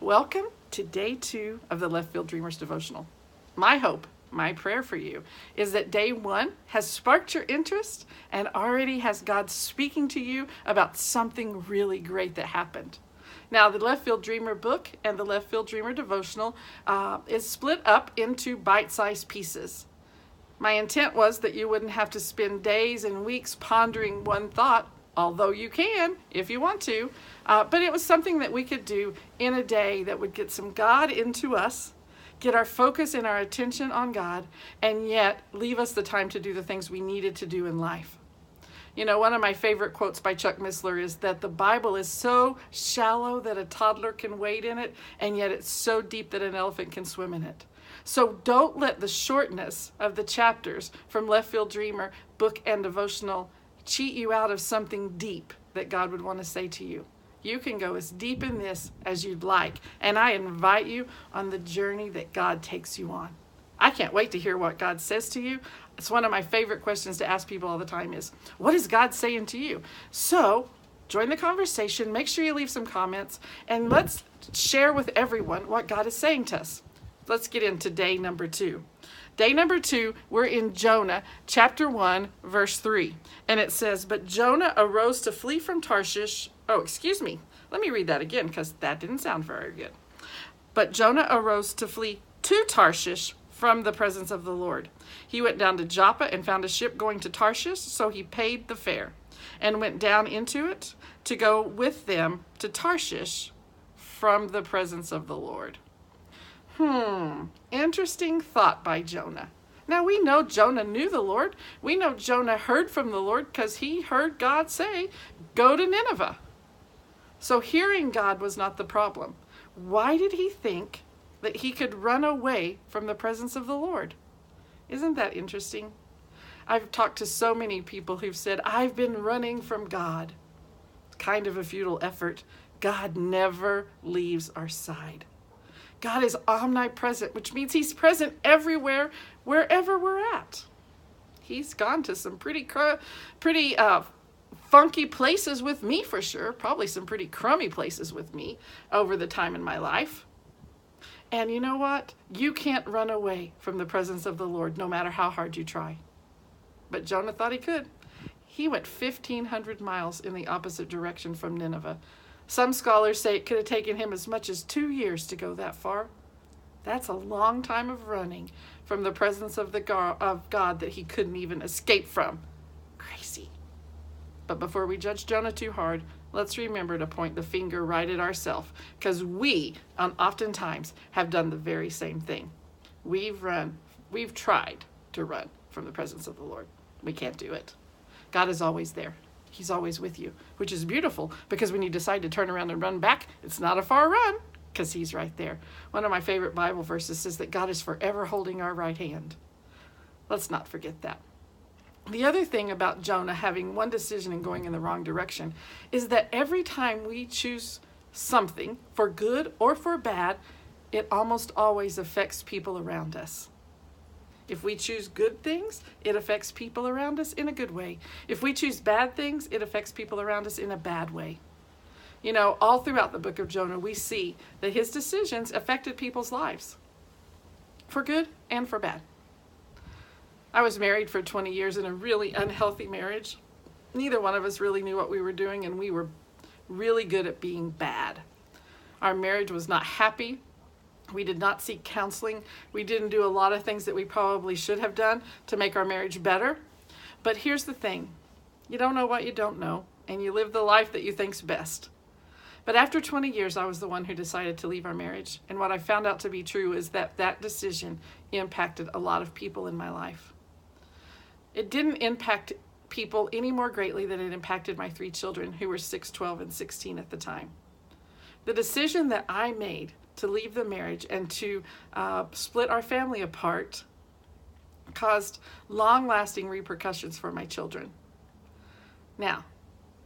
Welcome to day 2 of the Left Field Dreamers devotional. My hope, my prayer for you is that day 1 has sparked your interest and already has God speaking to you about something really great that happened. Now, the Left Field Dreamer book and the Left Field Dreamer devotional is split up into bite-sized pieces. My intent was that you wouldn't have to spend days and weeks pondering one thought, although you can if you want to, but it was something that we could do in a day that would get some God into us, get our focus and our attention on God, and yet leave us the time to do the things we needed to do in life. You know, one of my favorite quotes by Chuck Missler is that the Bible is so shallow that a toddler can wade in it, and yet it's so deep that an elephant can swim in it. So don't let the shortness of the chapters from Left Field Dreamer book and devotional cheat you out of something deep that God would want to say to you. You can go as deep in this as you'd like, and I invite you on the journey that God takes you on. I can't wait to hear what God says to you. It's one of my favorite questions to ask people all the time is, what is God saying to you? So join the conversation, make sure you leave some comments, and let's share with everyone what God is saying to us. Let's get into day number 2. Day number 2, we're in Jonah, chapter 1, verse 3. And it says, "But Jonah arose to flee from Tarshish." Oh, excuse me. Let me read that again because that didn't sound very good. "But Jonah arose to flee to Tarshish from the presence of the Lord. He went down to Joppa and found a ship going to Tarshish, so he paid the fare and went down into it to go with them to Tarshish from the presence of the Lord." Interesting thought by Jonah. Now we know Jonah knew the Lord. We know Jonah heard from the Lord because he heard God say, go to Nineveh. So hearing God was not the problem. Why did he think that he could run away from the presence of the Lord? Isn't that interesting? I've talked to so many people who've said, I've been running from God. It's kind of a futile effort. God never leaves our side. God is omnipresent, which means he's present everywhere, wherever we're at. He's gone to some pretty funky places with me for sure, probably some pretty crummy places with me over the time in my life. And you know what? You can't run away from the presence of the Lord no matter how hard you try. But Jonah thought he could. He went 1,500 miles in the opposite direction from Nineveh. Some scholars say it could have taken him as much as 2 years to go that far. That's a long time of running from the presence of God that he couldn't even escape from. Crazy. But before we judge Jonah too hard, let's remember to point the finger right at ourselves, because we oftentimes have done the very same thing. We've tried to run from the presence of the Lord. We can't do it. God is always there. He's always with you, which is beautiful because when you decide to turn around and run back, it's not a far run because he's right there. One of my favorite Bible verses says that God is forever holding our right hand. Let's not forget that. The other thing about Jonah having one decision and going in the wrong direction is that every time we choose something for good or for bad, it almost always affects people around us. If we choose good things, it affects people around us in a good way. If we choose bad things, it affects people around us in a bad way. You know, all throughout the book of Jonah, we see that his decisions affected people's lives, for good and for bad. I was married for 20 years in a really unhealthy marriage. Neither one of us really knew what we were doing, and we were really good at being bad. Our marriage was not happy. We did not seek counseling. We didn't do a lot of things that we probably should have done to make our marriage better. But here's the thing. You don't know what you don't know, and you live the life that you think's best. But after 20 years, I was the one who decided to leave our marriage. And what I found out to be true is that that decision impacted a lot of people in my life. It didn't impact people any more greatly than it impacted my 3 children, who were 6, 12, and 16 at the time. The decision that I made to leave the marriage and to split our family apart caused long-lasting repercussions for my children. Now,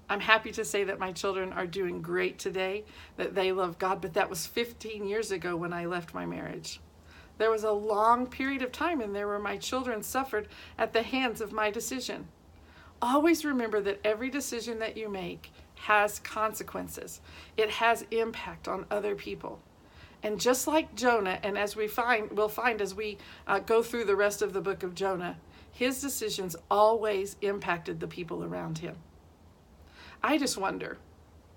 I'm happy to say that my children are doing great today, that they love God, but that was 15 years ago when I left my marriage. There was a long period of time in there where my children suffered at the hands of my decision. Always remember that every decision that you make has consequences. It has impact on other people. And just like Jonah, and as we'll find as we go through the rest of the book of Jonah, his decisions always impacted the people around him. I just wonder,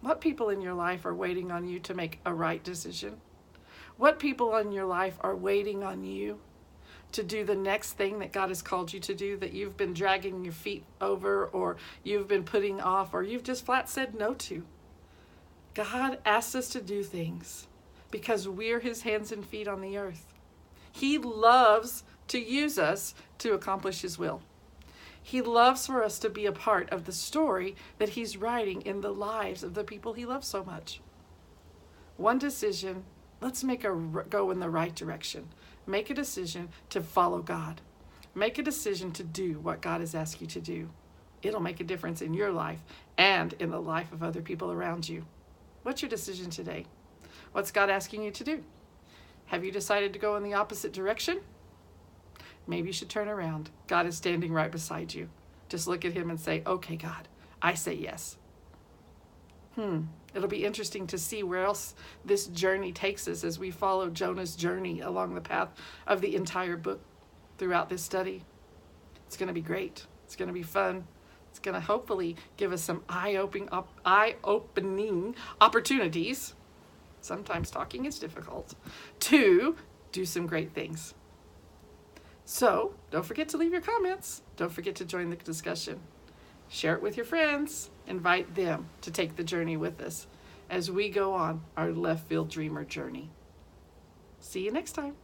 what people in your life are waiting on you to make a right decision? What people in your life are waiting on you to do the next thing that God has called you to do, that you've been dragging your feet over, or you've been putting off, or you've just flat said no to? God asks us to do things because we're his hands and feet on the earth. He loves to use us to accomplish his will. He loves for us to be a part of the story that he's writing in the lives of the people he loves so much. One decision, let's go in the right direction. Make a decision to follow God. Make a decision to do what God has asked you to do. It'll make a difference in your life and in the life of other people around you. What's your decision today? What's God asking you to do? Have you decided to go in the opposite direction? Maybe you should turn around. God is standing right beside you. Just look at him and say, okay, God, I say yes. It'll be interesting to see where else this journey takes us as we follow Jonah's journey along the path of the entire book throughout this study. It's going to be great. It's going to be fun. It's going to hopefully give us some eye-opening opportunities. Sometimes talking is difficult. To do some great things. So don't forget to leave your comments. Don't forget to join the discussion. Share it with your friends. Invite them to take the journey with us as we go on our Left Field Dreamer journey. See you next time.